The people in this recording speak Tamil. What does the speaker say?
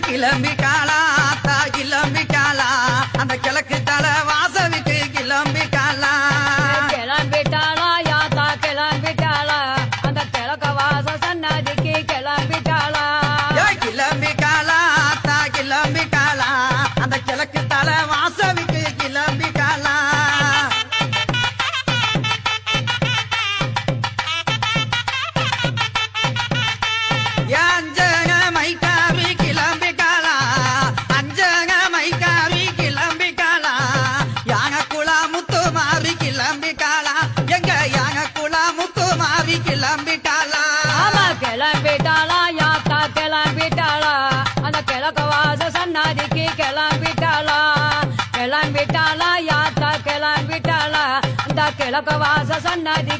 கிளம்பிட்டாளா ஆத்தா கிளம்பிட்டாளா அந்த கிழக்கு தலை வாசவிக்கு கிளம்பிட்டாளா கிளம்பிட்டாளா யாத்தா கிளம்பிட்டாளா அந்த கிழக்க வாச சன்னதிக்கு கிளம்பிட்டாளா கிளம்பிட்டாளா ஆத்தா கிளம்பிட்டாளா அந்த கிழக்கு தலை வாசவிக்கு கிளம்பிட்டாளா அஞ்சக மைக்காவி கிளம்பிட்டாளா அஞ்சக மைக்காவி கிளம்பிட்டாளா யாக குலா முத்து மாறி கிளம்பிட்டாளா எங்க யாக குலா முத்து மாறி கிளம்பிட்டாளா ஆமா கிளம்பிட்டாளா யாத்தா கிளம்பிட்டாளா அந்த கிழக்க வாச சன்னதிக்கு கிளம்பிட்டாளா கிளம்பிட்டாளா யாத்தா கிளம்பிட்டாளா அந்த கிழக்க வாச சன்னதி